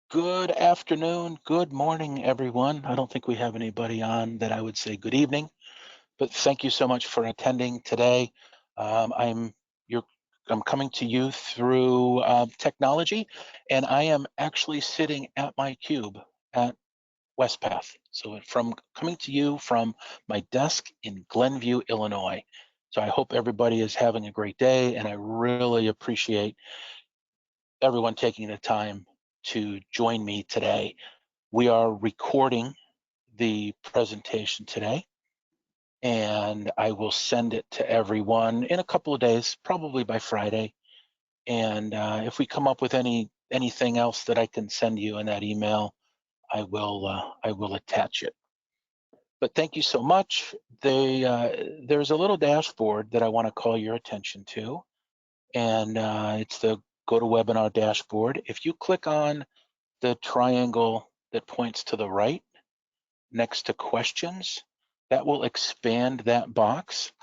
Good afternoon, good morning, everyone. I don't think we have anybody on that I would say good evening, but thank you so much for attending today. I'm your I'm coming to you through technology, and I am actually sitting at my cube at Wespath. So from coming to you from my desk in Glenview, Illinois. So I hope everybody is having a great day, and I really appreciate everyone taking the time to join me today. We are recording the presentation today, and I will send it to everyone in a couple of days, probably by Friday. And if we come up with anything else that I can send you in that email, I will attach it. But thank you so much. There's a little dashboard that I want to call your attention to, and it's the GoToWebinar dashboard. If you click on the triangle that points to the right next to questions, that will expand that box.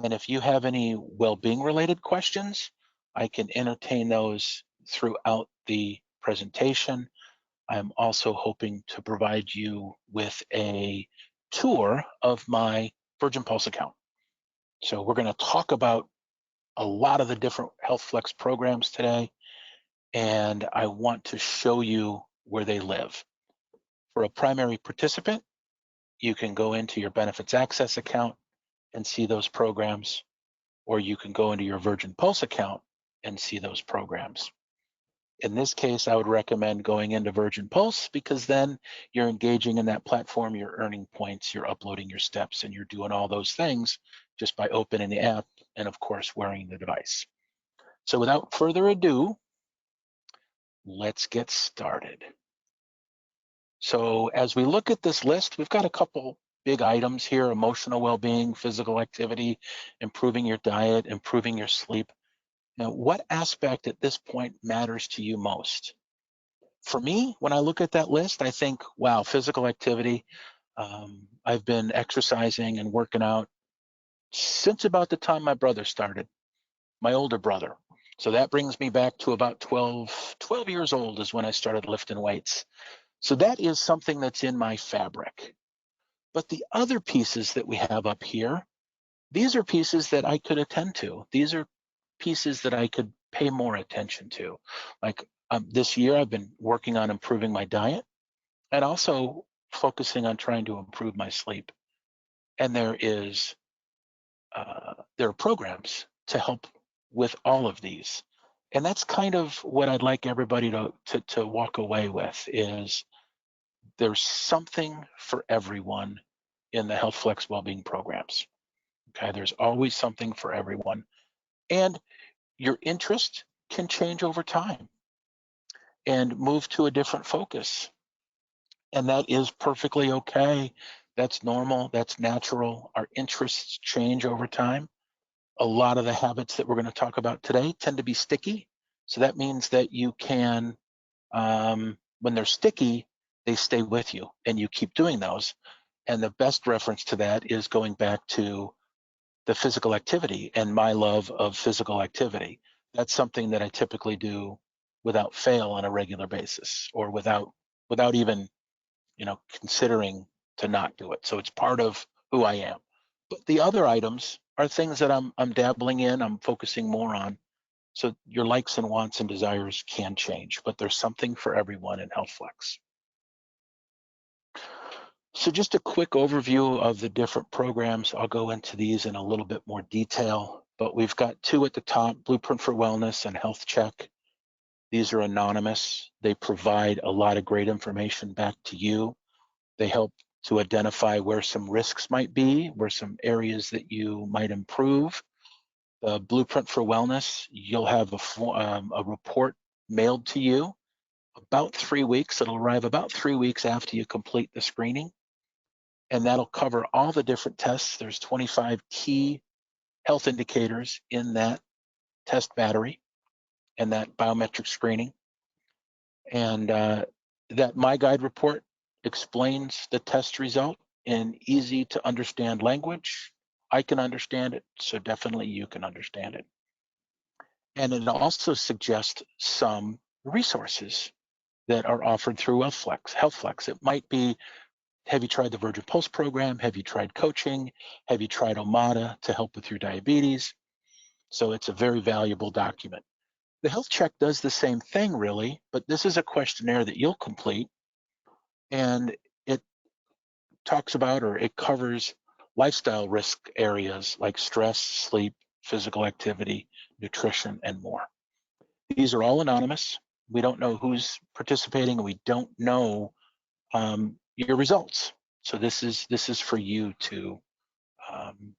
And if you have any well-being related questions, I can entertain those throughout the presentation. I'm also hoping to provide you with a tour of my Virgin Pulse account. So we're going to talk about a lot of the different HealthFlex programs today, and I want to show you where they live. For a primary participant, you can go into your benefits access account and see those programs, or you can go into your Virgin Pulse account and see those programs. In this case, I would recommend going into Virgin Pulse because then you're engaging in that platform, you're earning points, you're uploading your steps, and you're doing all those things just by opening the app and, of course, wearing the device. So without further ado, let's get started. So as we look at this list, we've got a couple big items here: emotional well-being, physical activity, improving your diet, improving your sleep. Now, what aspect at this point matters to you most? For me, when I look at that list, I think, wow, physical activity. I've been exercising and working out since about the time my brother started, my older brother. So that brings me back to about 12 years old is when I started lifting weights. So that is something that's in my fabric. But the other pieces that we have up here, these are pieces that I could attend to. These are pieces that I could pay more attention to. Like this year, I've been working on improving my diet and also focusing on trying to improve my sleep. And there are programs to help with all of these. And that's kind of what I'd like everybody to walk away with is there's something for everyone in the HealthFlex wellbeing programs. Okay, there's always something for everyone. And your interest can change over time and move to a different focus. And that is perfectly okay. That's normal, that's natural. Our interests change over time. A lot of the habits that we're going to talk about today tend to be sticky. So that means that you can, when they're sticky, they stay with you and you keep doing those. And the best reference to that is going back to the physical activity and my love of physical activity. That's something that I typically do without fail on a regular basis, or without even considering to not do it. So it's part of who I am. But the other items are things that I'm dabbling in, I'm focusing more on. So your likes and wants and desires can change, but there's something for everyone in HealthFlex. So just a quick overview of the different programs. I'll go into these in a little bit more detail, but we've got two at the top: Blueprint for Wellness and Health Check. These are anonymous. They provide a lot of great information back to you. They help to identify where some risks might be, where some areas that you might improve. The Blueprint for Wellness, you'll have a report mailed to you about 3 weeks. It'll arrive about 3 weeks after you complete the screening. And that'll cover all the different tests. There's 25 key health indicators in that test battery and that biometric screening. And that My Guide report explains the test result in easy to understand language. I can understand it, so definitely you can understand it. And it also suggests some resources that are offered through HealthFlex. It might be, have you tried the Virgin Pulse program? Have you tried coaching? Have you tried Omada to help with your diabetes? So it's a very valuable document. The health check does the same thing, really, but this is a questionnaire that you'll complete, and it talks about, or it covers, lifestyle risk areas like stress, sleep, physical activity, nutrition, and more. These are all anonymous. We don't know who's participating, and we don't know your results. So this is for you um,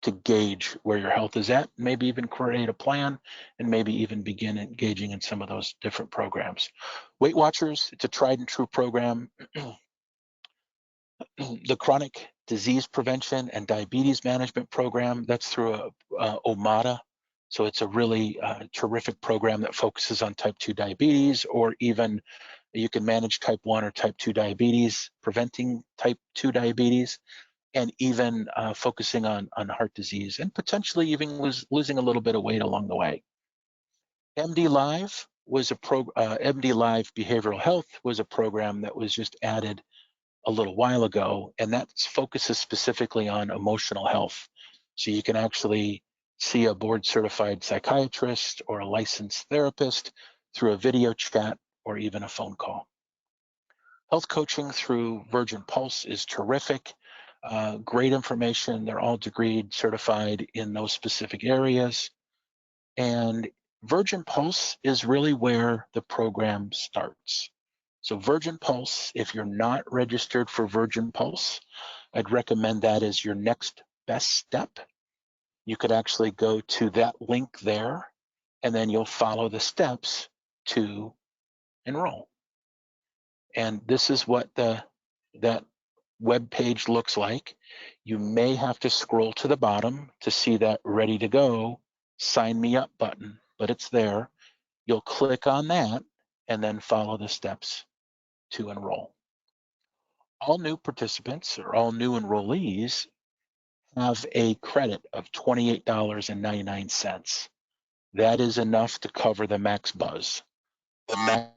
to gauge where your health is at, maybe even create a plan, and maybe even begin engaging in some of those different programs. Weight Watchers, it's a tried and true program. The Chronic Disease Prevention and Diabetes Management Program, that's through Omada. So it's a really terrific program that focuses on type 2 diabetes, or even you can manage type 1 or type 2 diabetes, preventing type 2 diabetes, and even focusing on heart disease, and potentially even losing a little bit of weight along the way. MD Live was MD Live Behavioral Health was a program that was just added a little while ago, and that focuses specifically on emotional health. So you can actually see a board certified psychiatrist or a licensed therapist through a video chat or even a phone call. Health coaching through Virgin Pulse is terrific. Great information. They're all degreed, certified in those specific areas. And Virgin Pulse is really where the program starts. So Virgin Pulse, if you're not registered for Virgin Pulse, I'd recommend that as your next best step. You could actually go to that link there, and then you'll follow the steps to enroll. And this is what that web page looks like. You may have to scroll to the bottom to see that ready to go, sign me up button, but it's there. You'll click on that and then follow the steps to enroll. All new participants or all new enrollees have a credit of $28.99. That is enough to cover the max buzz. The max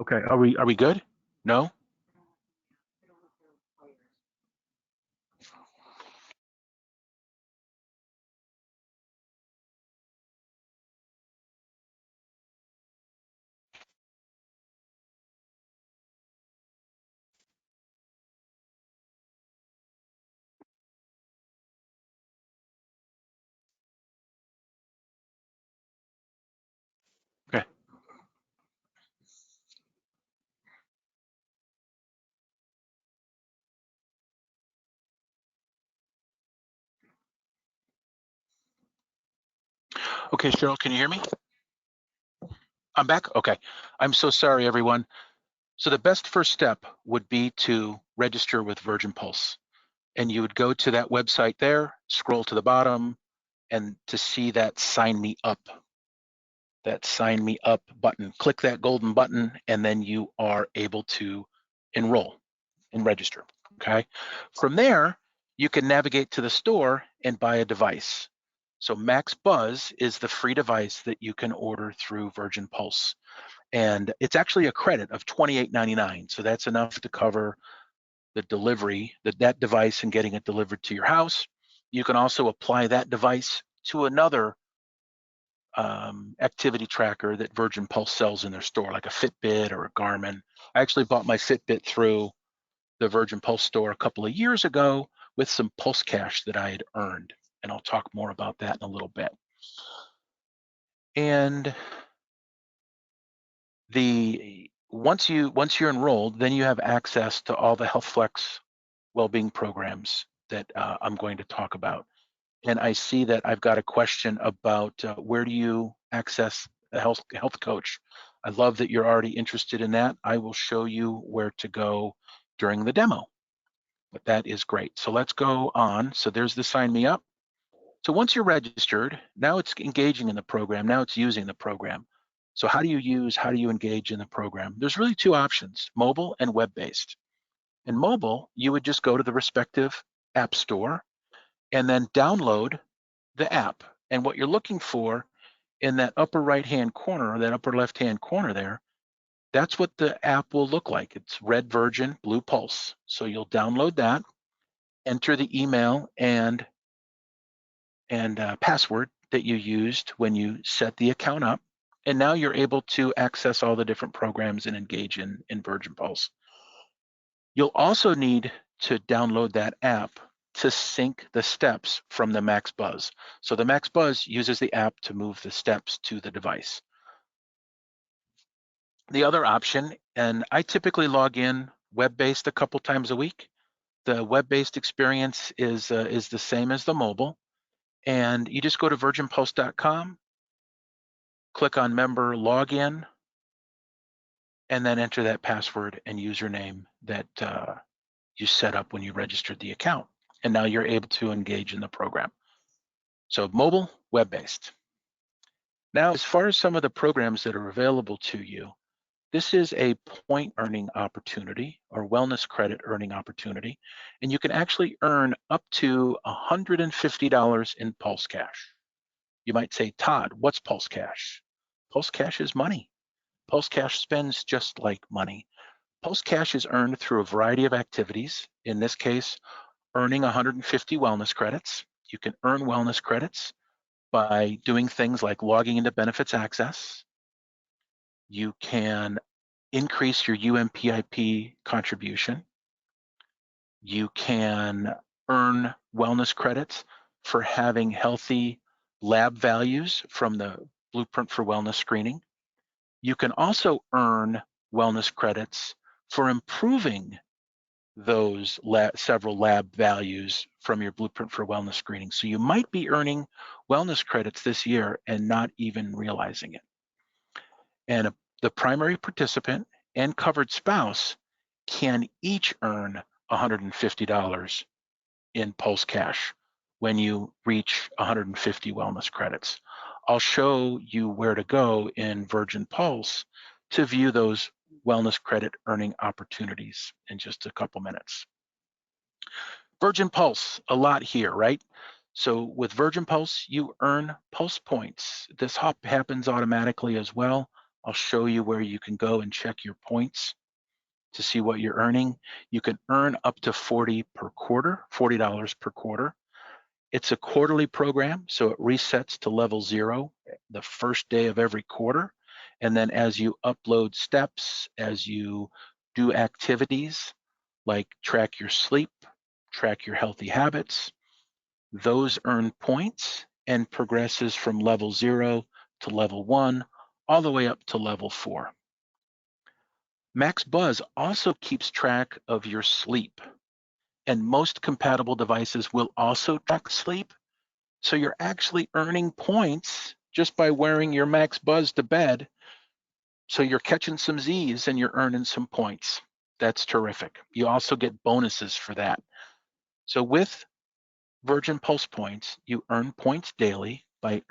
Okay, are we good? No? Okay. Okay, Cheryl, can you hear me? I'm back? Okay. I'm so sorry, everyone. So the best first step would be to register with Virgin Pulse. And you would go to that website there, scroll to the bottom, and to see that sign me up button. Click that golden button, and then you are able to enroll and register. Okay. From there, you can navigate to the store and buy a device. So Max Buzz is the free device that you can order through Virgin Pulse. And it's actually a credit of $28.99. So that's enough to cover the delivery, that device, and getting it delivered to your house. You can also apply that device to another activity tracker that Virgin Pulse sells in their store, like a Fitbit or a Garmin. I actually bought my Fitbit through the Virgin Pulse store a couple of years ago with some Pulse Cash that I had earned, and I'll talk more about that in a little bit. And once you're enrolled, then you have access to all the HealthFlex well-being programs that I'm going to talk about. And I see that I've got a question about where do you access a health coach? I love that you're already interested in that. I will show you where to go during the demo, but that is great. So let's go on. So there's the sign me up. So once you're registered, now it's engaging in the program. Now it's using the program. So how do you engage in the program? There's really two options, mobile and web-based. In mobile, you would just go to the respective app store and then download the app. And what you're looking for in that upper right-hand corner, or that upper left-hand corner there, that's what the app will look like. It's Red Virgin, Blue Pulse. So you'll download that, enter the email and password that you used when you set the account up. And now you're able to access all the different programs and engage in Virgin Pulse. You'll also need to download that app to sync the steps from the Max Buzz. So the Max Buzz uses the app to move the steps to the device. The other option, and I typically log in web-based a couple times a week. The web-based experience is the same as the mobile. And you just go to virginpulse.com, click on member login, and then enter that password and username that you set up when you registered the account. And now you're able to engage in the program. So mobile, web-based. Now, as far as some of the programs that are available to you, this is a point earning opportunity or wellness credit earning opportunity. And you can actually earn up to $150 in Pulse Cash. You might say, Todd, what's Pulse Cash? Pulse Cash is money. Pulse Cash spends just like money. Pulse Cash is earned through a variety of activities. In this case, earning 150 wellness credits. You can earn wellness credits by doing things like logging into Benefits Access. You can increase your UMPIP contribution. You can earn wellness credits for having healthy lab values from the Blueprint for Wellness screening. You can also earn wellness credits for improving those several lab values from your Blueprint for Wellness screening. So you might be earning wellness credits this year and not even realizing it. And the primary participant and covered spouse can each earn $150 in Pulse Cash when you reach 150 wellness credits. I'll show you where to go in Virgin Pulse to view those wellness credit earning opportunities in just a couple minutes. Virgin Pulse, a lot here, right? So with Virgin Pulse, you earn Pulse points. This happens automatically as well. I'll show you where you can go and check your points to see what you're earning. You can earn up to $40 per quarter, $40 per quarter. It's a quarterly program, so it resets to level 0 the first day of every quarter. And then as you upload steps, as you do activities like track your sleep, track your healthy habits, those earn points and progresses from level 0 to level 1, all the way up to level 4. Max Buzz also keeps track of your sleep, and most compatible devices will also track sleep. So you're actually earning points just by wearing your Max Buzz to bed. So you're catching some Z's and you're earning some points. That's terrific. You also get bonuses for that. So with Virgin Pulse points, you earn points daily by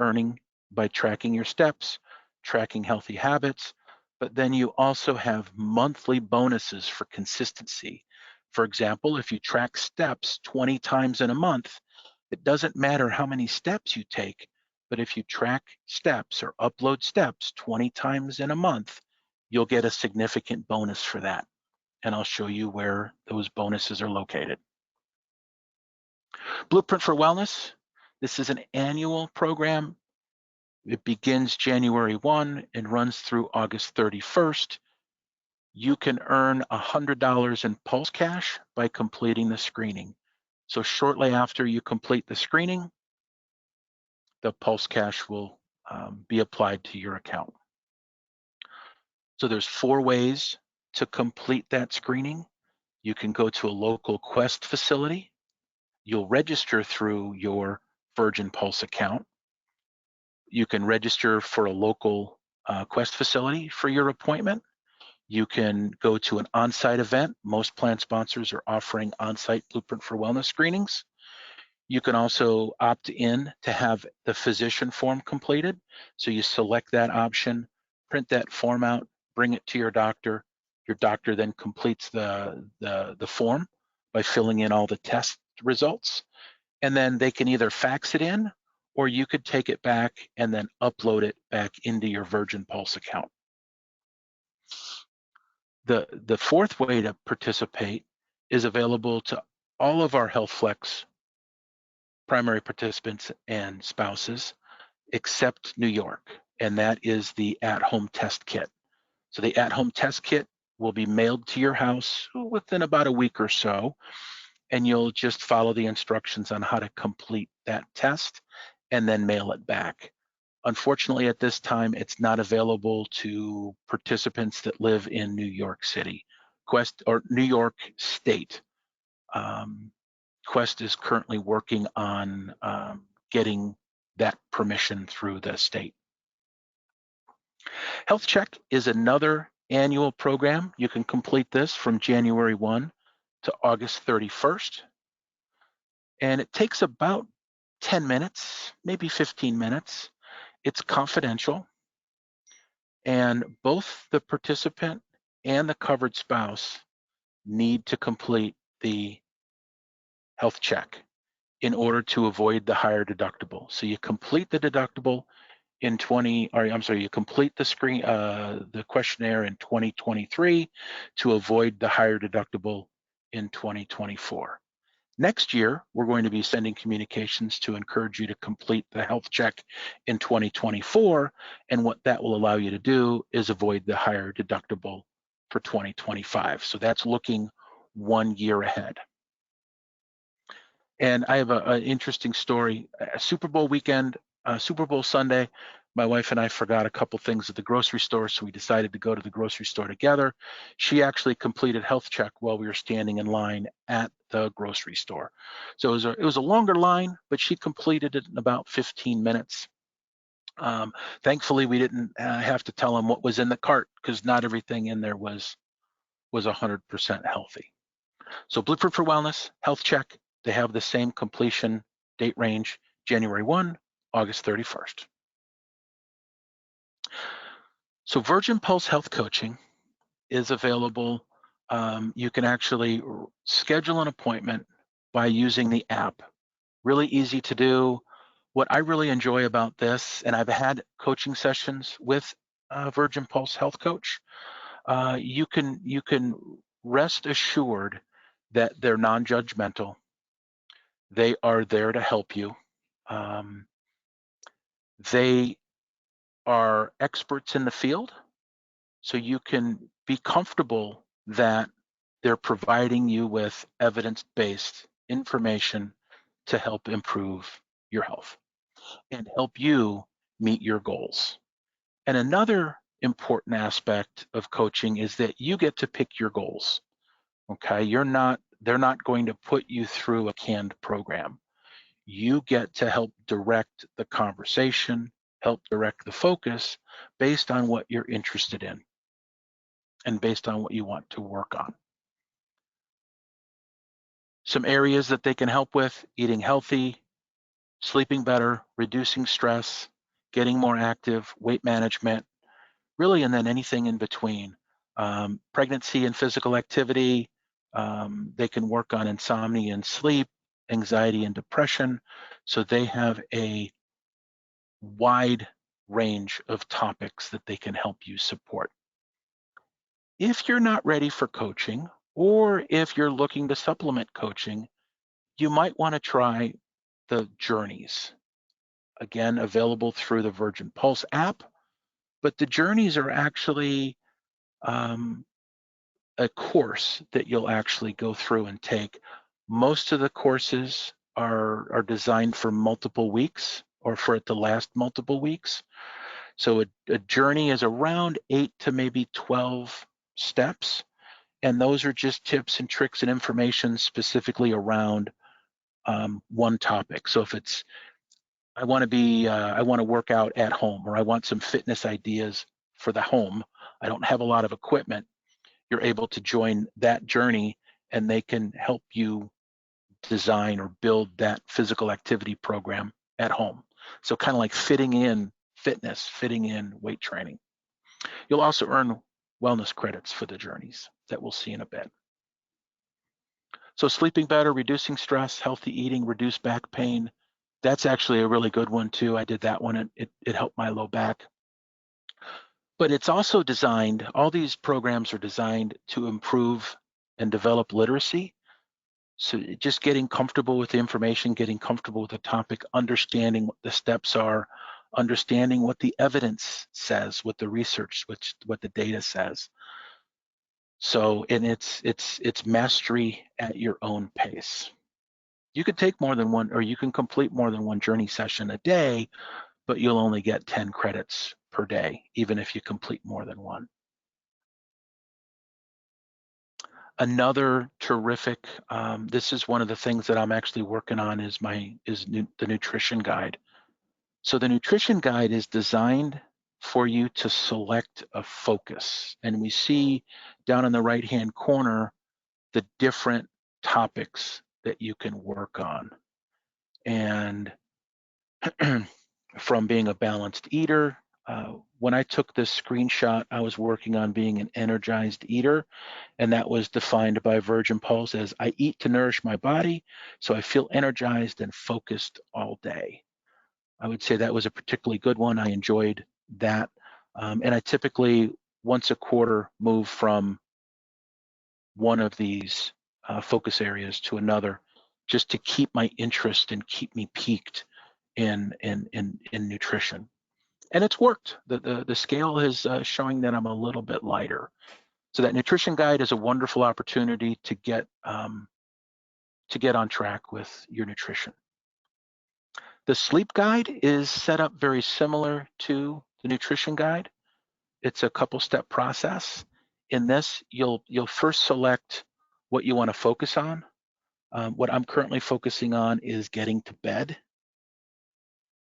tracking your steps, tracking healthy habits, but then you also have monthly bonuses for consistency. For example, if you track steps 20 times in a month, it doesn't matter how many steps you take, but if you track steps or upload steps 20 times in a month, you'll get a significant bonus for that. And I'll show you where those bonuses are located. Blueprint for Wellness, this is an annual program. It begins January 1 and runs through August 31st. You can earn $100 in Pulse Cash by completing the screening. So shortly after you complete the screening, the Pulse Cash will be applied to your account. So there's 4 ways to complete that screening. You can go to a local Quest facility. You'll register through your Virgin Pulse account. You can register for a local Quest facility for your appointment. You can go to an on-site event. Most plan sponsors are offering on-site Blueprint for Wellness screenings. You can also opt in to have the physician form completed. So you select that option, print that form out, bring it to your doctor. Your doctor then completes the form by filling in all the test results. And then they can either fax it in, or you could take it back and then upload it back into your Virgin Pulse account. The 4th way to participate is available to all of our HealthFlex primary participants and spouses, except New York, and that is the at-home test kit. So the at-home test kit will be mailed to your house within about a week or so, and you'll just follow the instructions on how to complete that test and then mail it back. Unfortunately, at this time, it's not available to participants that live in New York City, Quest or New York State. Quest is currently working on getting that permission through the state. Health Check is another annual program. You can complete this from January 1 to August 31st. And it takes about 10 minutes, maybe 15 minutes. It's confidential. And both the participant and the covered spouse need to complete the health check in order to avoid the higher deductible. So you complete the deductible in you complete the questionnaire in 2023 to avoid the higher deductible in 2024. Next year, we're going to be sending communications to encourage you to complete the health check in 2024. And what that will allow you to do is avoid the higher deductible for 2025. So that's looking 1 year ahead. And I have an interesting story. Super Bowl weekend, Super Bowl Sunday, my wife and I forgot a couple things at the grocery store, so we decided to go to the grocery store together. She actually completed health check while we were standing in line at the grocery store. So it was a longer line, but she completed it in about 15 minutes. Thankfully, we didn't have to tell them what was in the cart because not everything in there was 100% healthy. So Blueprint for Wellness, health check, they have the same completion date range, January 1, August 31st. So Virgin Pulse Health Coaching is available. You can actually schedule an appointment by using the app. Really easy to do. What I really enjoy about this, and I've had coaching sessions with Virgin Pulse Health Coach, you can rest assured that they're non-judgmental. They are there to help you. They are experts in the field, so you can be comfortable that they're providing you with evidence-based information to help improve your health and help you meet your goals. And another important aspect of coaching is that you get to pick your goals. Okay, they're not going to put you through a canned program. You get to help direct the conversation, help direct the focus based on what you're interested in and based on what you want to work on. Some areas that they can help with: eating healthy, sleeping better, reducing stress, getting more active, weight management, really, and then anything in between. Pregnancy and physical activity. They can work on insomnia and sleep, anxiety and depression. So they have a wide range of topics that they can help you support. If you're not ready for coaching, or if you're looking to supplement coaching, you might want to try the journeys. again, available through the Virgin Pulse app, but the journeys are actually a course that you'll actually go through and take. Most of the courses are designed for multiple weeks or for it to last multiple weeks. So a journey is around 8 to maybe 12 steps. And those are just tips and tricks and information specifically around one topic. So if it's, I want to work out at home, or I want some fitness ideas for the home, I don't have a lot of equipment, you're able to join that journey and they can help you design or build that physical activity program at home. So kind of like fitting in fitness, fitting in weight training. You'll also earn wellness credits for the journeys that we'll see in a bit. So sleeping better, reducing stress, healthy eating, reduce back pain. That's actually a really good one too. I did that one and it helped my low back. But it's also designed, all these programs are designed to improve and develop literacy. So just getting comfortable with the information, getting comfortable with the topic, understanding what the steps are, understanding what the evidence says, what the research, what the data says. So, and it's mastery at your own pace. You could take more than one, or you can complete more than one journey session a day, but you'll only get 10 credits per day, even if you complete more than one. Another terrific, this is one of the things that I'm actually working on is the nutrition guide. So the nutrition guide is designed for you to select a focus. And we see down in the right-hand corner, the different topics that you can work on. And from being a balanced eater, when I took this screenshot, I was working on being an energized eater, and that was defined by Virgin Pulse as I eat to nourish my body, so I feel energized and focused all day. I would say that was a particularly good one. I enjoyed that. And I typically, once a quarter, move from one of these focus areas to another, just to keep my interest and keep me peaked in nutrition. And it's worked. The scale is showing that I'm a little bit lighter. So that nutrition guide is a wonderful opportunity to get on track with your nutrition. The sleep guide is set up very similar to the nutrition guide. It's a couple-step process. In this, you'll first select what you want to focus on. What I'm currently focusing on is getting to bed.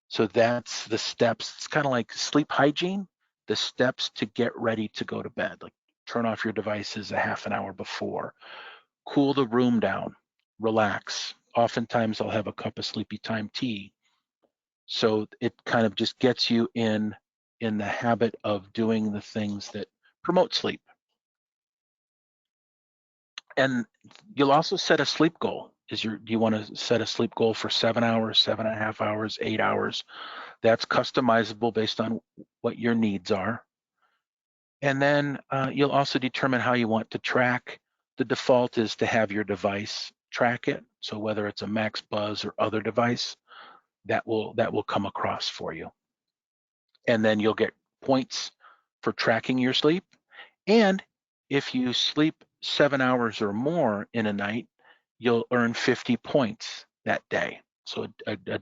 So that's the steps. It's kind of like sleep hygiene, the steps to get ready to go to bed, like turn off your devices a half an hour before, cool the room down, relax. Oftentimes I'll have a cup of sleepy time tea. So it kind of just gets you in the habit of doing the things that promote sleep. And you'll also set a sleep goal. Do you want to set a sleep goal for 7 hours, 7.5 hours, 8 hours? That's customizable based on what your needs are. And then you'll also determine how you want to track. The default is to have your device track it. So whether it's a Max Buzz or other device, that will come across for you. And then you'll get points for tracking your sleep. And if you sleep 7 hours or more in a night, you'll earn 50 points that day. So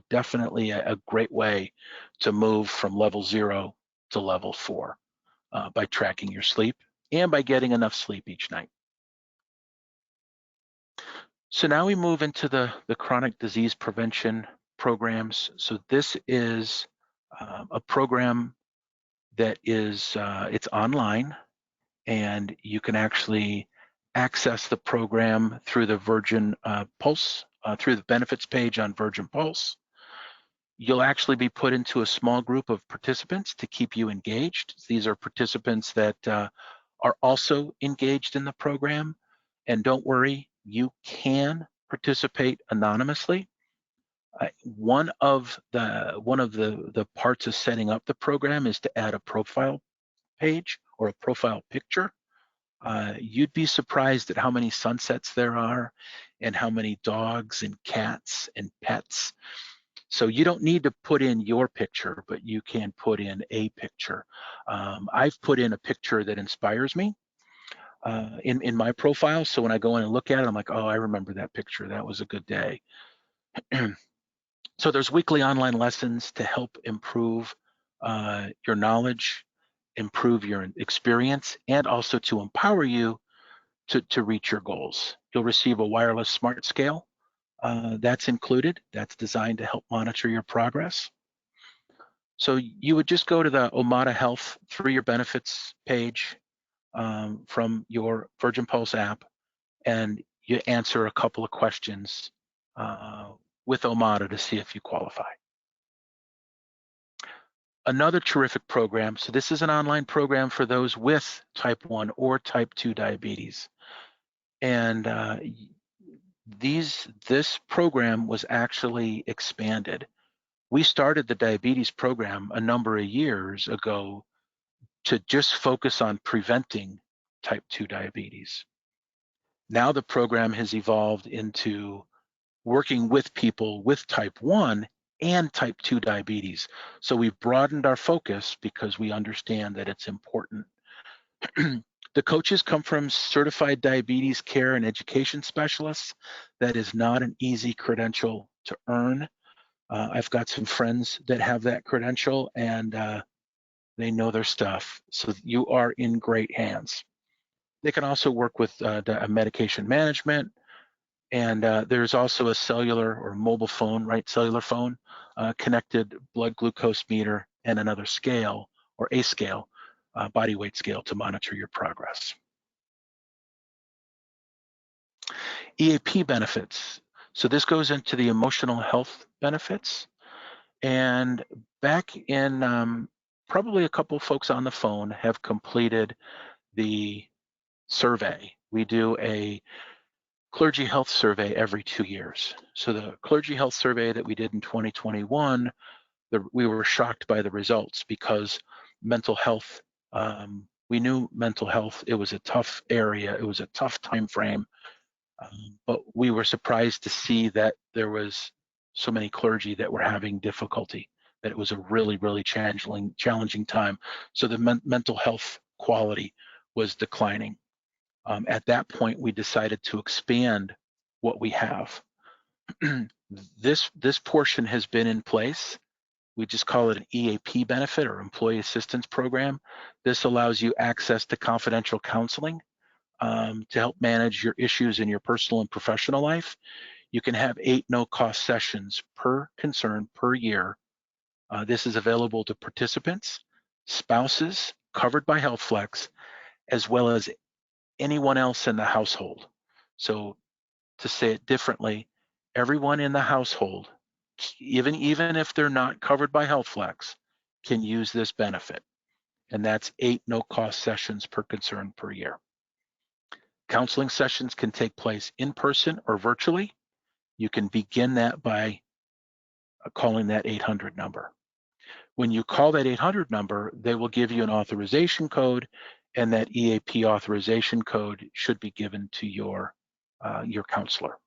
definitely a great way to move from level 0 to level 4 by tracking your sleep and by getting enough sleep each night. So now we move into the chronic disease prevention programs. So this is a program that is it's online, and you can actually access the program through the Virgin Pulse, through the benefits page on Virgin Pulse. You'll actually be put into a small group of participants to keep you engaged. These are participants that are also engaged in the program. And don't worry, you can participate anonymously. One of the parts of setting up the program is to add a profile page or a profile picture. You'd be surprised at how many sunsets there are and how many dogs and cats and pets. So you don't need to put in your picture, but you can put in a picture. I've put in a picture that inspires me in my profile. So when I go in and look at it, I'm like, oh, I remember that picture. That was a good day. So there's weekly online lessons to help improve your knowledge, improve your experience, and also to empower you to reach your goals. You'll receive a wireless smart scale that's included. That's designed to help monitor your progress. So you would just go to the Omada Health 3-year benefits page from your Virgin Pulse app, and you answer a couple of questions with Omada to see if you qualify. Another terrific program, so this is an online program for those with type 1 or type 2 diabetes. And this program was actually expanded. We started the diabetes program a number of years ago to just focus on preventing type 2 diabetes. Now the program has evolved into working with people with type 1 and type 2 diabetes. So we've broadened our focus because we understand that it's important. The coaches come from certified diabetes care and education specialists. That is not an easy credential to earn. I've got some friends that have that credential, and they know their stuff. So you are in great hands. They can also work with medication management, and there's also a cellular or mobile phone, right? Cellular phone, connected blood glucose meter, and another scale or a scale, body weight scale to monitor your progress. EAP benefits. So this goes into the emotional health benefits. And back in, probably a couple folks on the phone have completed the survey. We do a clergy health survey every 2 years. So the clergy health survey that we did in 2021, we were shocked by the results because mental health, we knew mental health, it was a tough area, it was a tough time frame, but we were surprised to see that there was so many clergy that were having difficulty, that it was a really, really challenging time. So the mental health quality was declining. At that point, we decided to expand what we have. This portion has been in place. We just call it an EAP benefit or employee assistance program. This allows you access to confidential counseling to help manage your issues in your personal and professional life. You can have 8 no-cost sessions per concern per year. This is available to participants, spouses covered by HealthFlex, as well as anyone else in the household. So to say it differently, everyone in the household, even if they're not covered by HealthFlex, can use this benefit. And that's 8 no-cost sessions per concern per year. Counseling sessions can take place in person or virtually. You can begin that by calling that 800 number. When you call that 800 number, they will give you an authorization code, and that EAP authorization code should be given to your counselor.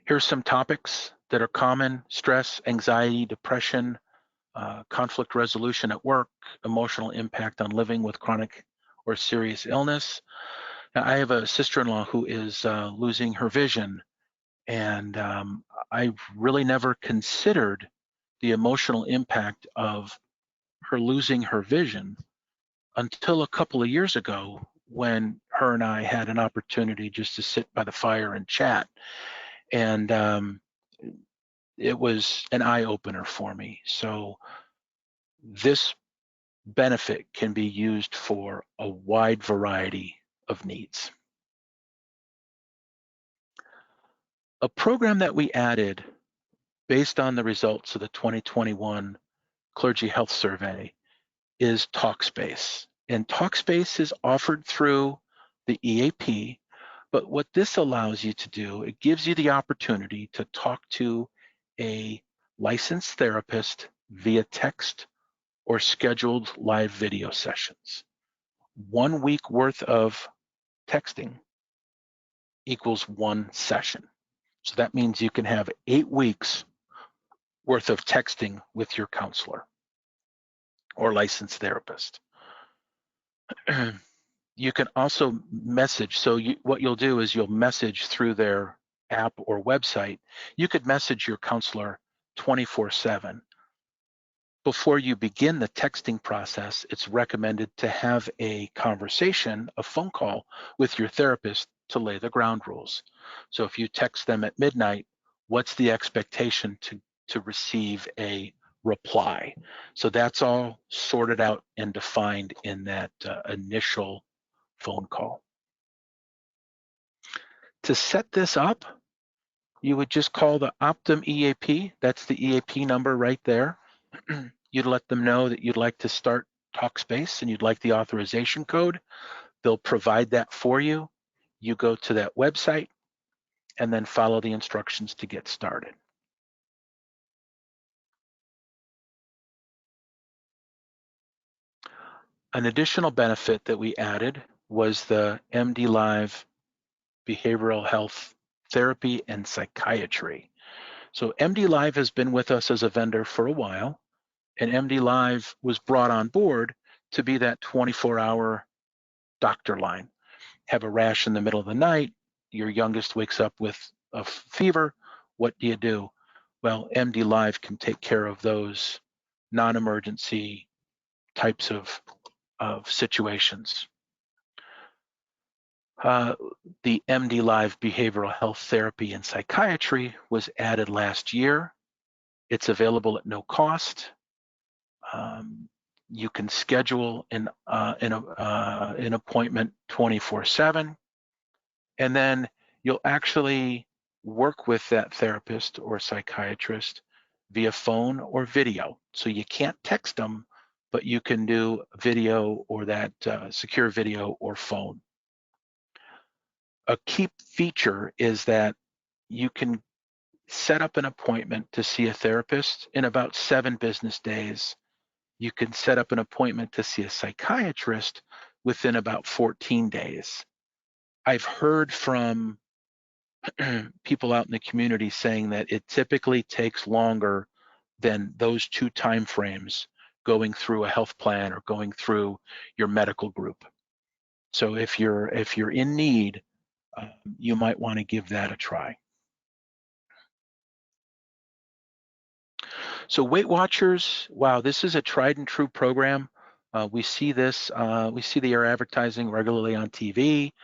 Here's some topics that are common: stress, anxiety, depression, conflict resolution at work, emotional impact on living with chronic or serious illness. Now, I have a sister-in-law who is losing her vision, and I've really never considered the emotional impact of her losing her vision until a couple of years ago, when her and I had an opportunity just to sit by the fire and chat. And it was an eye-opener for me. So this benefit can be used for a wide variety of needs. A program that we added based on the results of the 2021 Clergy Health Survey is Talkspace. And Talkspace is offered through the EAP, but what this allows you to do, it gives you the opportunity to talk to a licensed therapist via text or scheduled live video sessions. 1 week worth of texting equals 1 session. So that means you can have 8 weeks worth of texting with your counselor or licensed therapist. You can also message. So what you'll do is you'll message through their app or website. You could message your counselor 24/7. Before you begin the texting process, it's recommended to have a conversation, a phone call with your therapist to lay the ground rules. So if you text them at midnight, what's the expectation to receive a reply? So that's all sorted out and defined in that initial phone call. To set this up, you would just call the Optum EAP. That's the EAP number right there. You'd let them know that you'd like to start Talkspace and you'd like the authorization code. They'll provide that for you. You go to that website and then follow the instructions to get started. An additional benefit that we added was the MD Live Behavioral Health Therapy and Psychiatry. So MD Live has been with us as a vendor for a while, and MD Live was brought on board to be that 24-hour doctor line. Have a rash in the middle of the night, your youngest wakes up with a fever, what do you do? Well, MD Live can take care of those non-emergency types of situations. The MD Live Behavioral Health Therapy and Psychiatry was added last year. It's available at no cost. You can schedule an appointment 24/7, and then you'll actually work with that therapist or psychiatrist via phone or video. So you can't text them, but you can do video or that secure video or phone. A key feature is that you can set up an appointment to see a therapist in about 7 business days. You can set up an appointment to see a psychiatrist within about 14 days. I've heard from people out in the community saying that it typically takes longer than those 2 time frames going through a health plan or going through your medical group. So if you're in need, you might want to give that a try. So Weight Watchers, wow, this is a tried and true program. We see this, we see the advertising regularly on TV.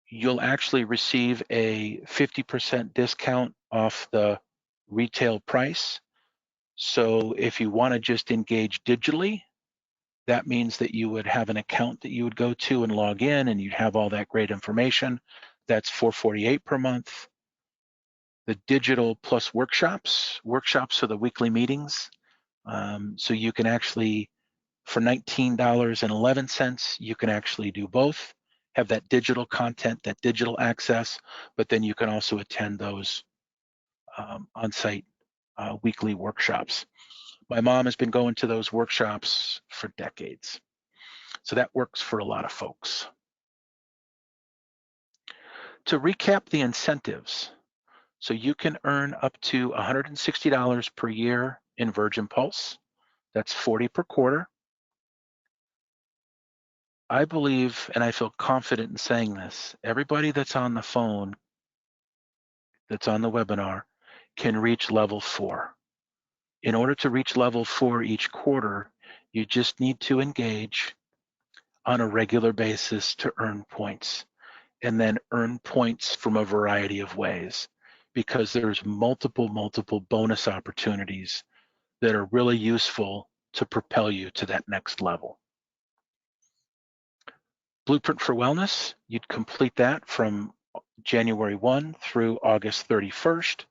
You'll actually receive a 50% discount off the retail price. So if you want to just engage digitally, that means that you would have an account that you would go to and log in, and you'd have all that great information. That's $448 per month. The digital plus workshops are the weekly meetings. So you can actually, for $19.11, you can actually do both, have that digital content, that digital access, but then you can also attend those on-site weekly workshops. My mom has been going to those workshops for decades. So that works for a lot of folks. To recap the incentives, so you can earn up to $160 per year in Virgin Pulse. That's $40 per quarter. I believe, and I feel confident in saying this, everybody that's on the phone, that's on the webinar, can reach level 4. In order to reach level 4 each quarter, you just need to engage on a regular basis to earn points, and then earn points from a variety of ways, because there's multiple bonus opportunities that are really useful to propel you to that next level. Blueprint for Wellness, you'd complete that from January 1 through August 31st.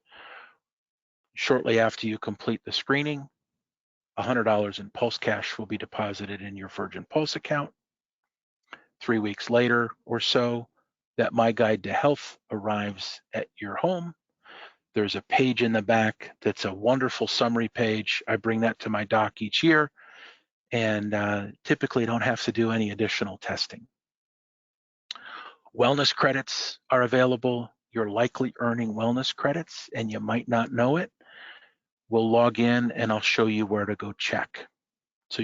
Shortly after you complete the screening, $100 in Pulse Cash will be deposited in your Virgin Pulse account. 3 weeks later or so, that My Guide to Health arrives at your home. There's a page in the back that's a wonderful summary page. I bring that to my doc each year, and typically don't have to do any additional testing. Wellness credits are available. You're likely earning wellness credits and you might not know it. We'll log in and I'll show you where to go check. So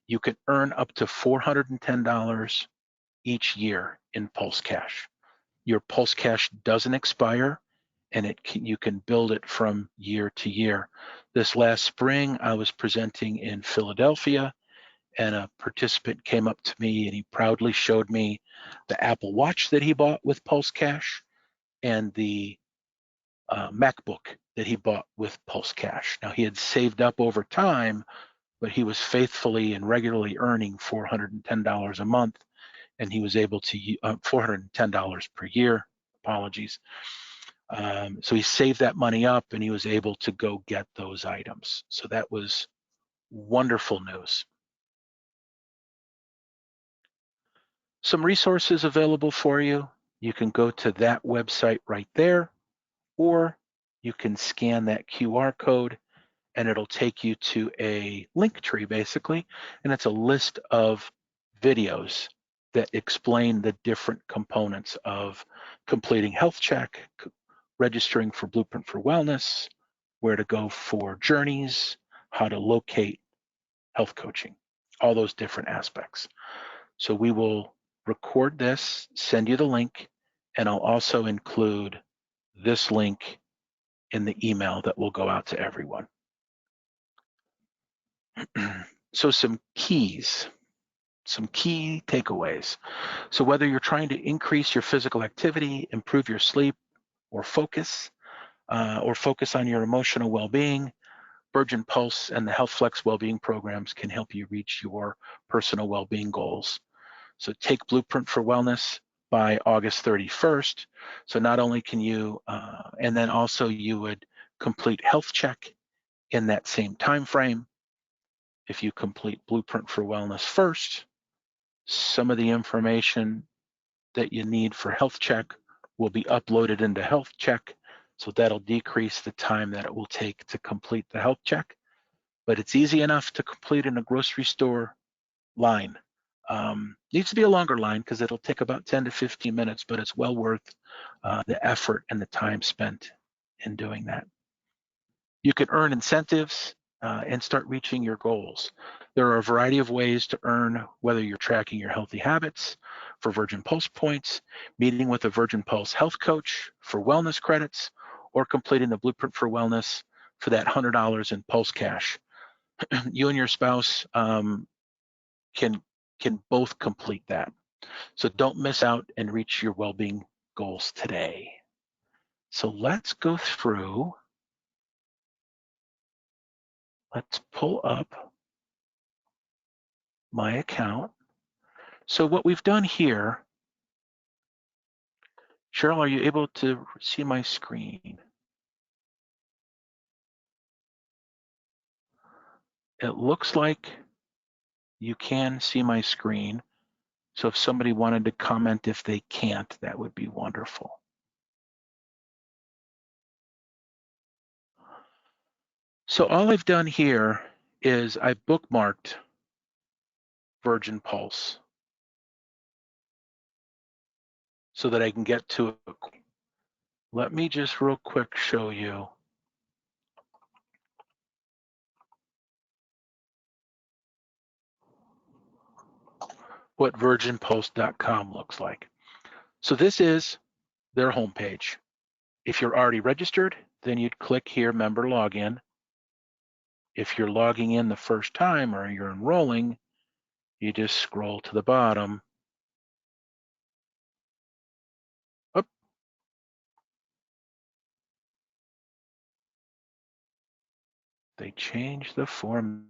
you can earn up to $410 each year in Pulse Cash. Your Pulse Cash doesn't expire and you can build it from year to year. This last spring, I was presenting in Philadelphia and a participant came up to me and he proudly showed me the Apple Watch that he bought with Pulse Cash and the MacBook that he bought with Pulse Cash. Now he had saved up over time, but he was faithfully and regularly earning $410 a month, and he was able to $410 per year. Apologies. So he saved that money up, and he was able to go get those items. So that was wonderful news. Some resources available for you. You can go to that website right there, or you can scan that QR code and it'll take you to a link tree basically, and it's a list of videos that explain the different components of completing health check, registering for Blueprint for Wellness, where to go for journeys, how to locate health coaching, all those different aspects. So we will record this, send you the link, and I'll also include this link in the email that will go out to everyone. So some key takeaways. So whether you're trying to increase your physical activity, improve your sleep, or focus on your emotional well-being, Virgin Pulse and the HealthFlex well-being programs can help you reach your personal well-being goals. So take Blueprint for Wellness by August 31st. So not only can you, and then also you would complete health check in that same time frame. If you complete Blueprint for Wellness first, some of the information that you need for health check will be uploaded into health check. So that'll decrease the time that it will take to complete the health check. But it's easy enough to complete in a grocery store line. Needs to be a longer line because it'll take about 10 to 15 minutes, but it's well worth the effort and the time spent in doing that. You can earn incentives and start reaching your goals. There are a variety of ways to earn, whether you're tracking your healthy habits for Virgin Pulse points, meeting with a Virgin Pulse health coach for wellness credits, or completing the Blueprint for Wellness for that $100 in Pulse Cash. You and your spouse can both complete that. So don't miss out and reach your well-being goals today. So let's go through. Let's pull up my account. So what we've done here, Cheryl, are you able to see my screen? It looks like you can see my screen. So if somebody wanted to comment if they can't, that would be wonderful. So all I've done here is I bookmarked Virgin Pulse so that I can get to it. Let me just real quick show you what virginpulse.com looks like. So this is their homepage. If you're already registered, then you'd click here, member login. If you're logging in the first time or you're enrolling, you just scroll to the bottom. Oop. They changed the form.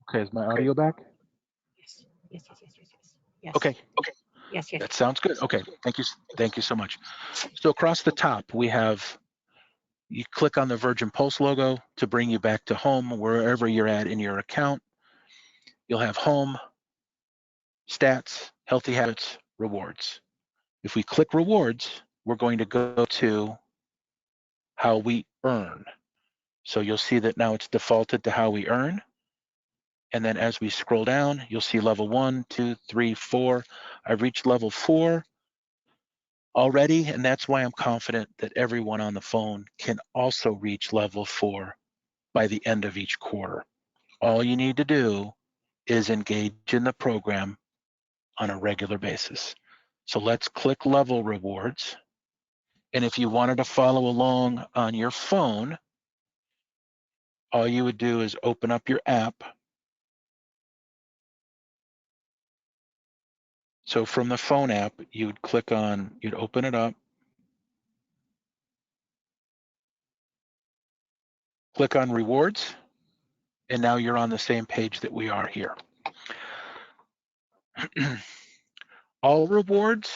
Okay, is my audio back? Yes, yes, yes, yes, yes, yes. Yes. Okay, Yes, yes. that sounds good. Okay, thank you so much. So across the top, we have, you click on the Virgin Pulse logo to bring you back to home, wherever you're at in your account. You'll have home, stats, healthy habits, rewards. If we click rewards, we're going to go to how we earn. So you'll see that now it's defaulted to how we earn. And then as we scroll down, you'll see level 1, 2, 3, 4. I've reached level 4 already, and that's why I'm confident that everyone on the phone can also reach level 4 by the end of each quarter. All you need to do is engage in the program on a regular basis. So let's click level rewards. And if you wanted to follow along on your phone, all you would do is open up your app. So from the phone app, you'd click on, you'd open it up, click on rewards, and now you're on the same page that we are here. All rewards,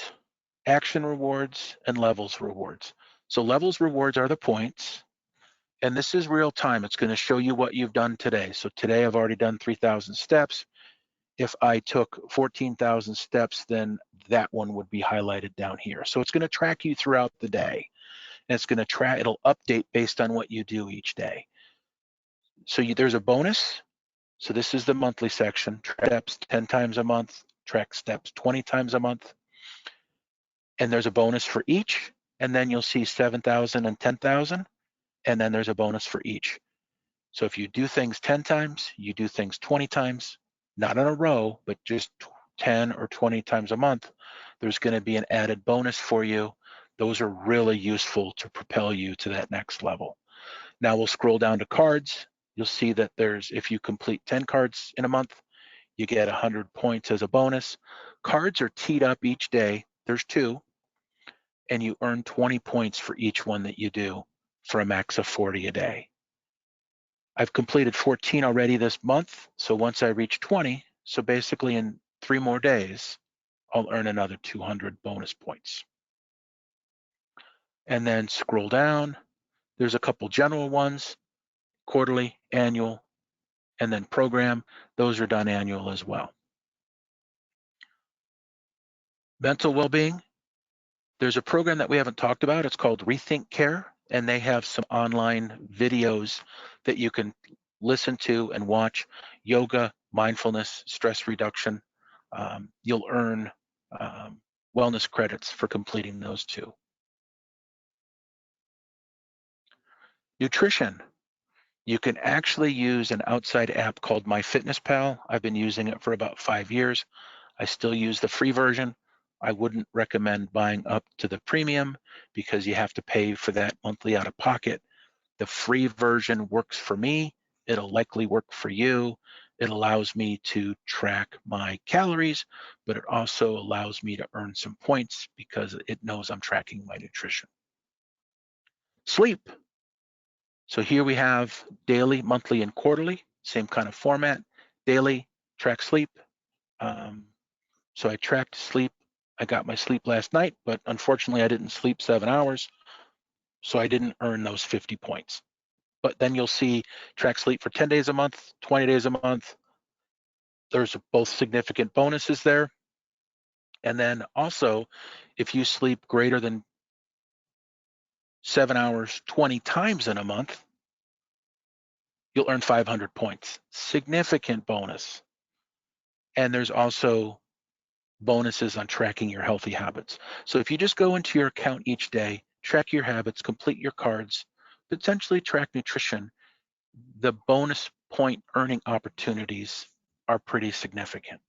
action rewards, and levels rewards. So levels rewards are the points, and this is real time. It's going to show you what you've done today. So today I've already done 3,000 steps. If I took 14,000 steps, then that one would be highlighted down here. So it's going to track you throughout the day. And it's going to track, it'll update based on what you do each day. So there's a bonus. So this is the monthly section, track steps 10 times a month, track steps 20 times a month. And there's a bonus for each. And then you'll see 7,000 and 10,000. And then there's a bonus for each. So if you do things 10 times, you do things 20 times, not in a row, but just 10 or 20 times a month, there's going to be an added bonus for you. Those are really useful to propel you to that next level. Now we'll scroll down to cards. You'll see that there's, if you complete 10 cards in a month, you get 100 points as a bonus. Cards are teed up each day. There's 2, and you earn 20 points for each one that you do for a max of 40 a day. I've completed 14 already this month. So once I reach 20, so basically in 3 more days, I'll earn another 200 bonus points. And then scroll down. There's a couple general ones, quarterly, annual, and then program. Those are done annual as well. Mental well-being. There's a program that we haven't talked about. It's called Rethink Care, and they have some online videos that you can listen to and watch. Yoga, mindfulness, stress reduction. You'll earn wellness credits for completing those 2. Nutrition. You can actually use an outside app called MyFitnessPal. I've been using it for about 5 years. I still use the free version. I wouldn't recommend buying up to the premium because you have to pay for that monthly out of pocket. The free version works for me. It'll likely work for you. It allows me to track my calories, but it also allows me to earn some points because it knows I'm tracking my nutrition. Sleep. So here we have daily, monthly, and quarterly, same kind of format. Daily, track sleep. So I tracked sleep. I got my sleep last night, but unfortunately I didn't sleep 7 hours, so I didn't earn those 50 points. But then you'll see track sleep for 10 days a month, 20 days a month. There's both significant bonuses there. And then also, if you sleep greater than 7 hours 20 times in a month, you'll earn 500 points. Significant bonus. And there's also bonuses on tracking your healthy habits. So if you just go into your account each day, track your habits, complete your cards, potentially track nutrition, the bonus point earning opportunities are pretty significant.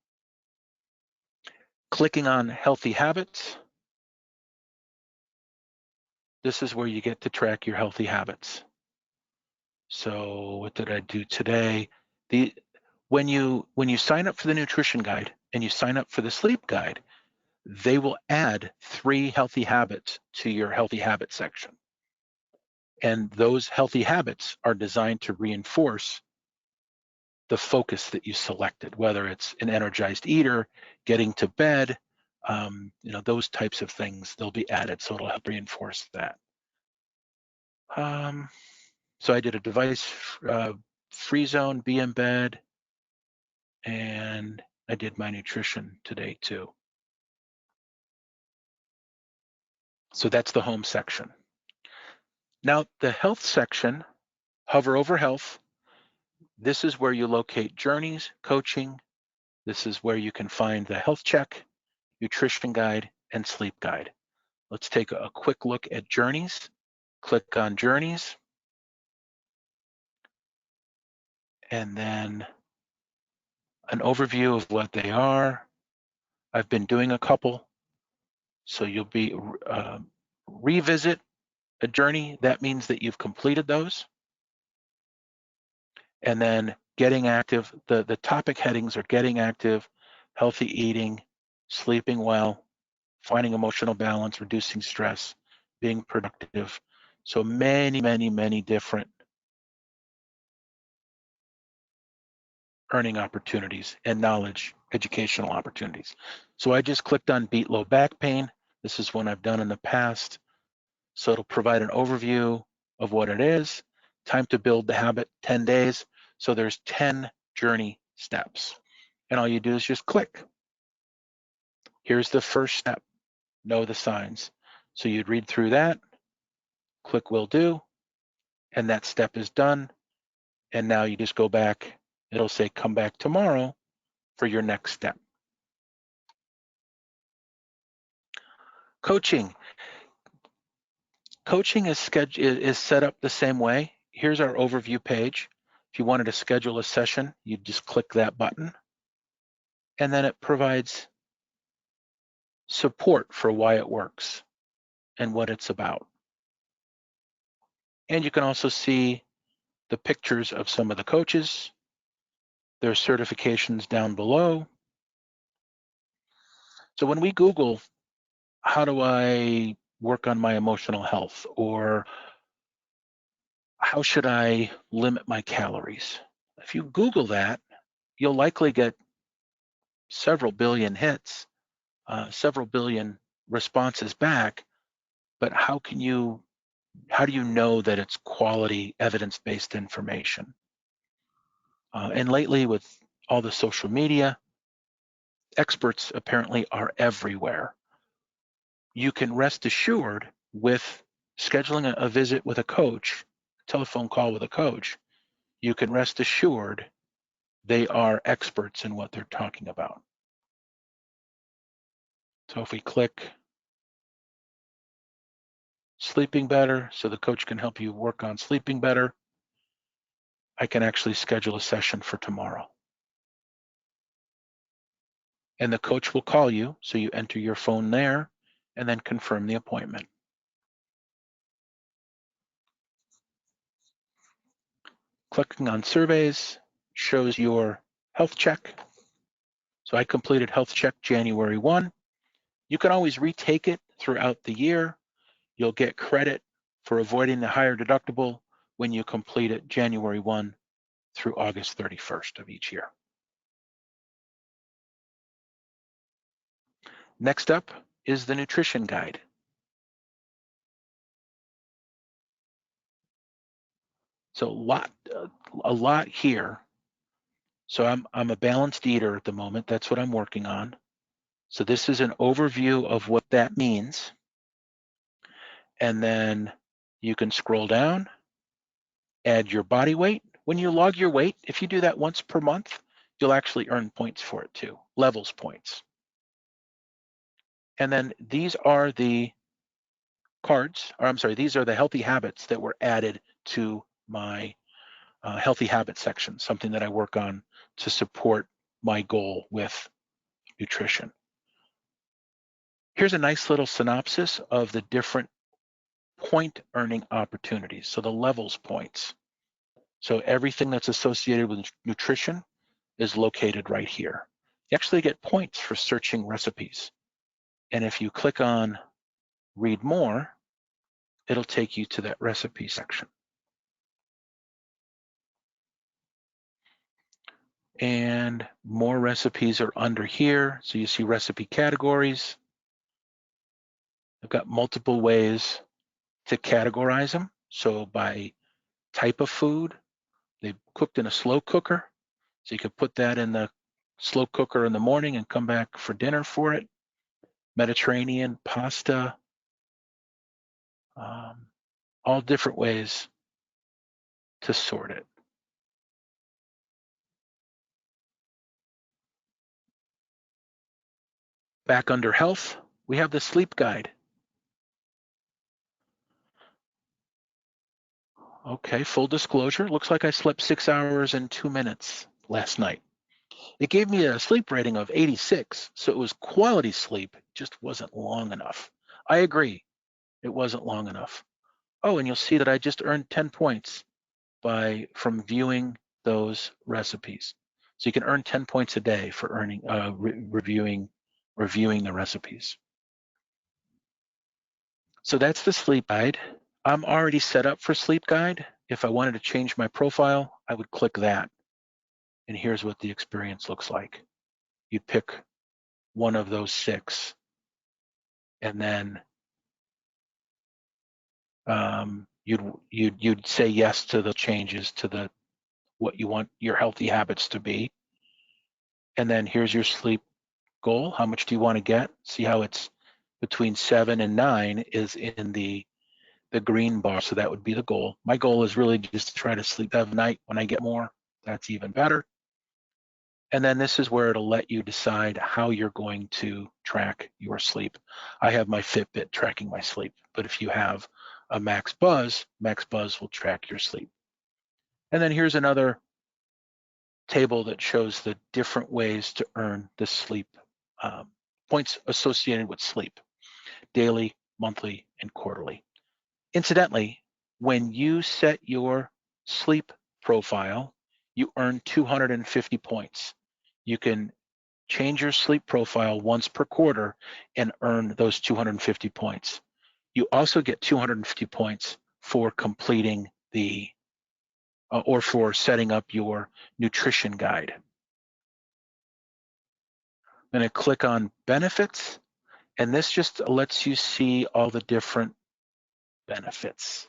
Clicking on healthy habits, this is where you get to track your healthy habits. So what did I do today? When you sign up for the nutrition guide and you sign up for the sleep guide, they will add 3 healthy habits to your healthy habits section. And those healthy habits are designed to reinforce the focus that you selected, whether it's an energized eater, getting to bed, those types of things, they'll be added. So it'll help reinforce that. So I did a device free zone, be in bed, and I did my nutrition today too. So that's the home section. Now the health section, hover over health. This is where you locate journeys, coaching. This is where you can find the health check, nutrition guide, and sleep guide. Let's take a quick look at journeys. Click on journeys. And then an overview of what they are. I've been doing a couple. So you'll be revisit a journey. That means that you've completed those. And then getting active, the topic headings are getting active, healthy eating, sleeping well, finding emotional balance, reducing stress, being productive. So many, many, many different earning opportunities and knowledge, educational opportunities. So I just clicked on beat low back pain. This is one I've done in the past. So it'll provide an overview of what it is, time to build the habit, 10 days. So there's 10 journey steps. And all you do is just click. Here's the first step, know the signs. So you'd read through that, click will do, and that step is done. And now you just go back, it'll say come back tomorrow for your next step. Coaching. Coaching is set up the same way. Here's our overview page. If you wanted to schedule a session, you just click that button. And then it provides support for why it works and what it's about. And you can also see the pictures of some of the coaches, their certifications down below. So when we Google, how do I work on my emotional health, or how should I limit my calories? If you Google that, you'll likely get several billion hits, several billion responses back. But how do you know that it's quality evidence-based information? And lately, with all the social media, experts apparently are everywhere. You can rest assured with scheduling a visit with a coach, a telephone call with a coach, you can rest assured they are experts in what they're talking about. So if we click sleeping better, so the coach can help you work on sleeping better, I can actually schedule a session for tomorrow. And the coach will call you, so you enter your phone there and then confirm the appointment. Clicking on surveys shows your health check. So I completed health check January 1. You can always retake it throughout the year. You'll get credit for avoiding the higher deductible when you complete it January 1 through August 31st of each year. Next up is the nutrition guide. So a lot here. So I'm a balanced eater at the moment. That's what I'm working on. So this is an overview of what that means. And then you can scroll down, add your body weight. When you log your weight, if you do that once per month, you'll actually earn points for it too, levels points. And then these are the cards, or I'm sorry, these are the healthy habits that were added to my healthy habits section, something that I work on to support my goal with nutrition. Here's a nice little synopsis of the different point earning opportunities, so the levels points. So everything that's associated with nutrition is located right here. You actually get points for searching recipes. And if you click on read more, it'll take you to that recipe section. And more recipes are under here. So you see recipe categories. I've got multiple ways to categorize them. So by type of food, they cooked in a slow cooker. So you could put that in the slow cooker in the morning and come back for dinner for it. Mediterranean, pasta, all different ways to sort it. Back under health, we have the sleep guide. Okay, full disclosure, looks like I slept 6 hours and 2 minutes last night. It gave me a sleep rating of 86, so it was quality sleep, just wasn't long enough. I agree, it wasn't long enough. Oh, and you'll see that I just earned 10 points from viewing those recipes. So you can earn 10 points a day for reviewing the recipes. So that's the sleep guide. I'm already set up for sleep guide. If I wanted to change my profile, I would click that. And here's what the experience looks like. You'd pick one of those 6, and then you'd say yes to the changes to what you want your healthy habits to be. And then here's your sleep goal. How much do you want to get? See how it's between 7 and 9 is in the green bar, so that would be the goal. My goal is really just to try to sleep at night. When I get more, that's even better. And then this is where it'll let you decide how you're going to track your sleep. I have my Fitbit tracking my sleep, but if you have a Max Buzz will track your sleep. And then here's another table that shows the different ways to earn the sleep points associated with sleep: daily, monthly, and quarterly. Incidentally, when you set your sleep profile, you earn 250 points. You can change your sleep profile once per quarter and earn those 250 points. You also get 250 points for completing or for setting up your nutrition guide. I'm going to click on benefits, and this just lets you see all the different benefits.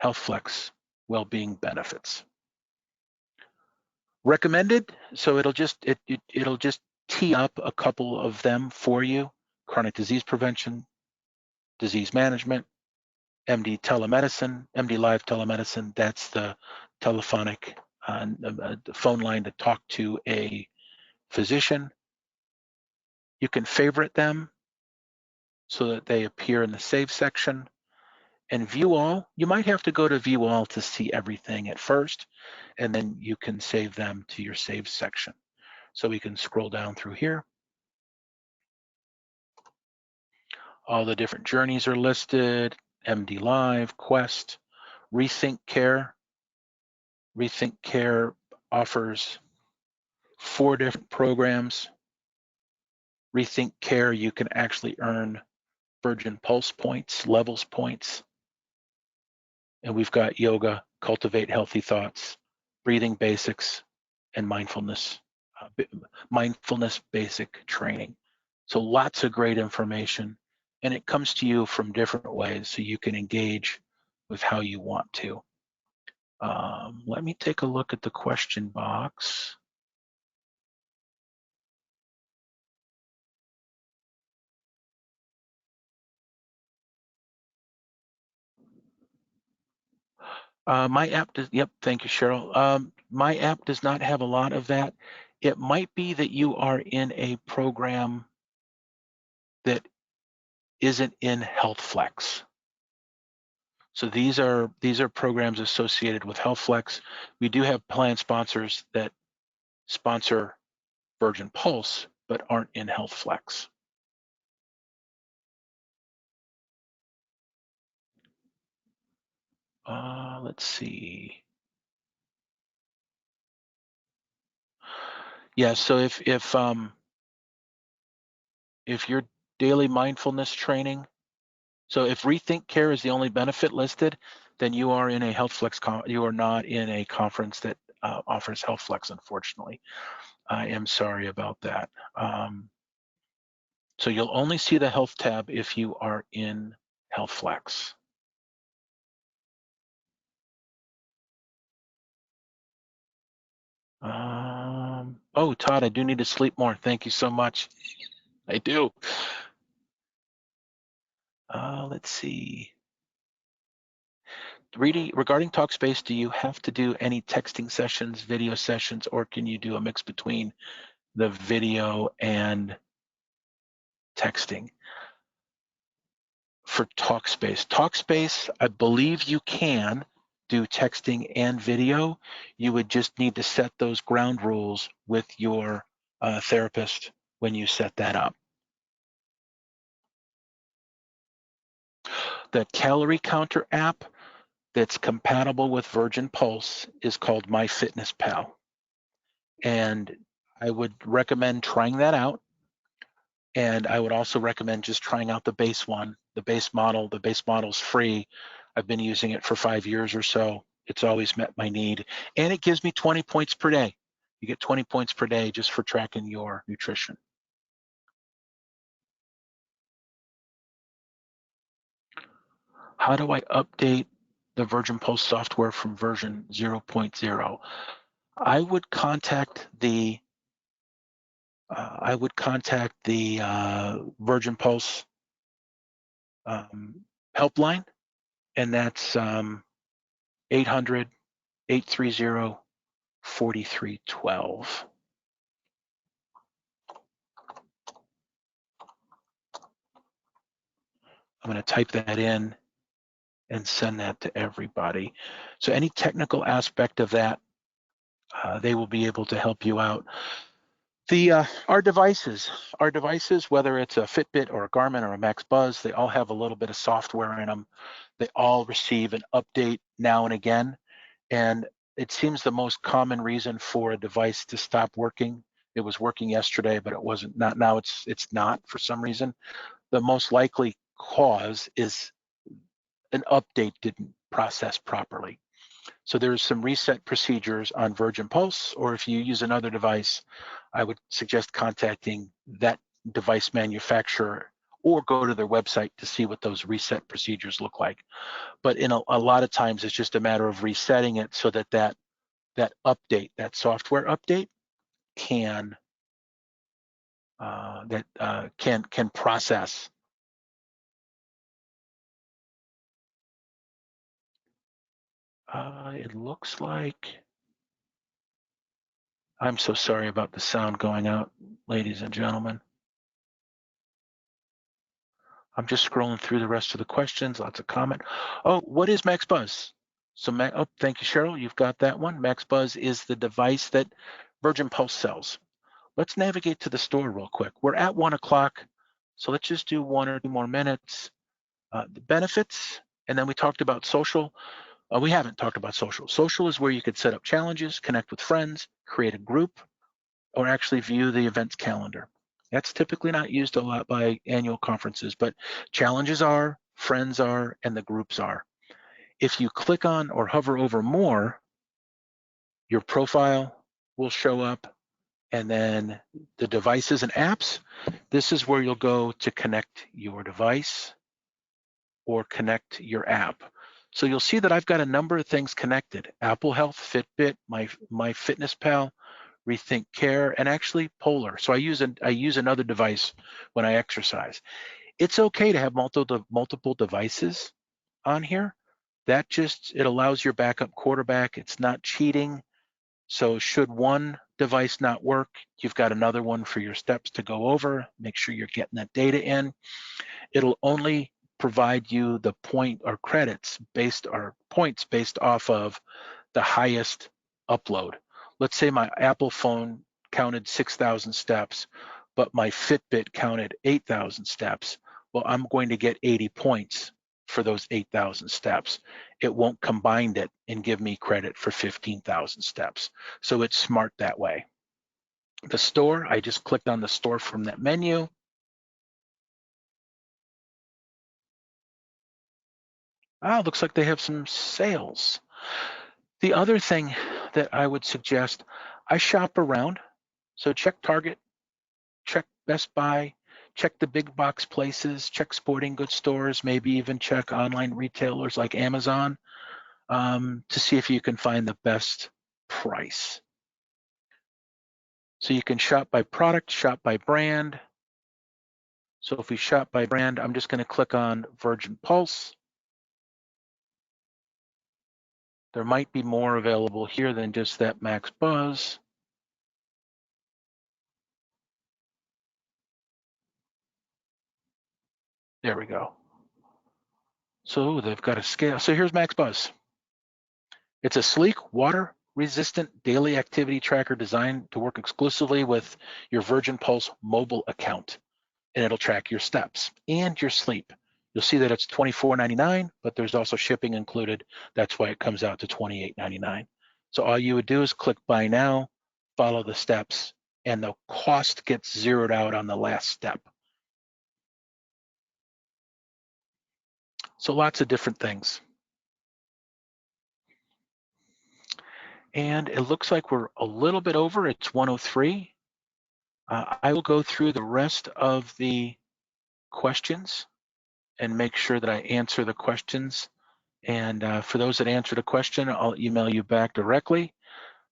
HealthFlex well-being benefits. Recommended, so it'll just tee up a couple of them for you: chronic disease prevention, disease management, MD telemedicine, MD Live telemedicine. That's the telephonic phone line to talk to a physician. You can favorite them so that they appear in the save section. And view all, you might have to go to view all to see everything at first, and then you can save them to your save section. So we can scroll down through here. All the different journeys are listed: MD Live, Quest, Rethink Care. Rethink Care offers 4 different programs. Rethink Care, you can actually earn Virgin Pulse points, levels points. And we've got yoga, cultivate healthy thoughts, breathing basics, and mindfulness basic training. So lots of great information, and it comes to you from different ways, so you can engage with how you want to. Let me take a look at the question box. My app does, yep, thank you, Cheryl. My app does not have a lot of that. It might be that you are in a program that isn't in HealthFlex. So these are programs associated with HealthFlex. We do have plan sponsors that sponsor Virgin Pulse, but aren't in HealthFlex. Let's see. Yeah, so if your daily mindfulness training, so if Rethink Care is the only benefit listed, then you are in a HealthFlex, you are not in a conference that offers HealthFlex, unfortunately. I am sorry about that. So you'll only see the health tab if you are in HealthFlex. Oh, Todd, I do need to sleep more. Thank you so much. I do. Let's see. Regarding Talkspace, do you have to do any texting sessions, video sessions, or can you do a mix between the video and texting? For Talkspace, I believe you can do texting and video. You would just need to set those ground rules with your therapist when you set that up. The calorie counter app that's compatible with Virgin Pulse is called MyFitnessPal. And I would recommend trying that out. And I would also recommend just trying out the base one, the base model. The base model's free. I've been using it for 5 years or so. It's always met my need. And it gives me 20 points per day. You get 20 points per day just for tracking your nutrition. How do I update the Virgin Pulse software from version 0.0? I would contact the Virgin Pulse helpline, and that's 800-830-4312. I'm going to type that in and send that to everybody. So any technical aspect of that, they will be able to help you out. Our devices, whether it's a Fitbit or a Garmin or a Max Buzz, they all have a little bit of software in them. They all receive an update now and again. And it seems the most common reason for a device to stop working. It was working yesterday, but it wasn't. Not now. It's not for some reason. The most likely cause is an update didn't process properly. So there's some reset procedures on Virgin Pulse, or if you use another device, I would suggest contacting that device manufacturer or go to their website to see what those reset procedures look like. But in a lot of times, it's just a matter of resetting it so that that update, that software update, can can process. It looks like, I'm so sorry about the sound going out, ladies and gentlemen. I'm just scrolling through the rest of the questions, lots of comment. Oh, what is Max Buzz? So, oh, thank you, Cheryl, you've got that one. Max Buzz is the device that Virgin Pulse sells. Let's navigate to the store real quick. We're at 1 o'clock, so let's just do 1 or 2 more minutes. The benefits, and then we talked about social. We haven't talked about social. Social is where you could set up challenges, connect with friends, create a group, or actually view the events calendar. That's typically not used a lot by annual conferences, but challenges are, friends are, and the groups are. If you click on or hover over more, your profile will show up, and then the devices and apps, this is where you'll go to connect your device or connect your app. So you'll see that I've got a number of things connected: Apple Health, Fitbit, my MyFitnessPal, Rethink Care, and actually Polar. So I use another device when I exercise. It's okay to have multiple devices on here. That just, it allows your backup quarterback. It's not cheating. So should one device not work, you've got another one for your steps to go over. Make sure you're getting that data in. It'll only provide you the point or credits based, or points based off of the highest upload. Let's say my Apple phone counted 6,000 steps, but my Fitbit counted 8,000 steps. Well, I'm going to get 80 points for those 8,000 steps. It won't combine it and give me credit for 15,000 steps. So it's smart that way. The store, I just clicked on the store from that menu. Looks like they have some sales. The other thing that I would suggest, I shop around. So check Target, check Best Buy, check the big box places, check sporting goods stores, maybe even check online retailers like Amazon to see if you can find the best price. So you can shop by product, shop by brand. So if we shop by brand, I'm just going to click on Virgin Pulse. There might be more available here than just that Max Buzz. There we go. So they've got a scale. So here's Max Buzz. It's a sleek, water-resistant daily activity tracker designed to work exclusively with your Virgin Pulse mobile account. And it'll track your steps and your sleep. You'll see that it's $24.99, but there's also shipping included. That's why it comes out to $28.99. So all you would do is click buy now, follow the steps, and the cost gets zeroed out on the last step. So lots of different things. And it looks like we're a little bit over. It's 1:03. I will go through the rest of the questions and make sure that I answer the questions. And for those that answered a question, I'll email you back directly.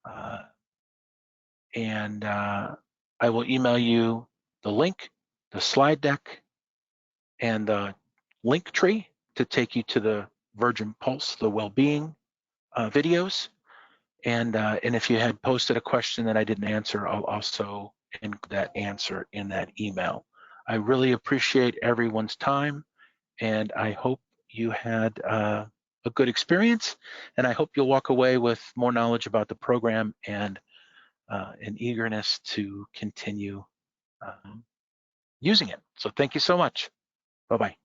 I will email you the link, the slide deck, and the link tree to take you to the Virgin Pulse, the well-being videos. And if you had posted a question that I didn't answer, I'll also include that answer in that email. I really appreciate everyone's time, and I hope you had a good experience, and I hope you'll walk away with more knowledge about the program and an eagerness to continue using it. So thank you so much. Bye-bye.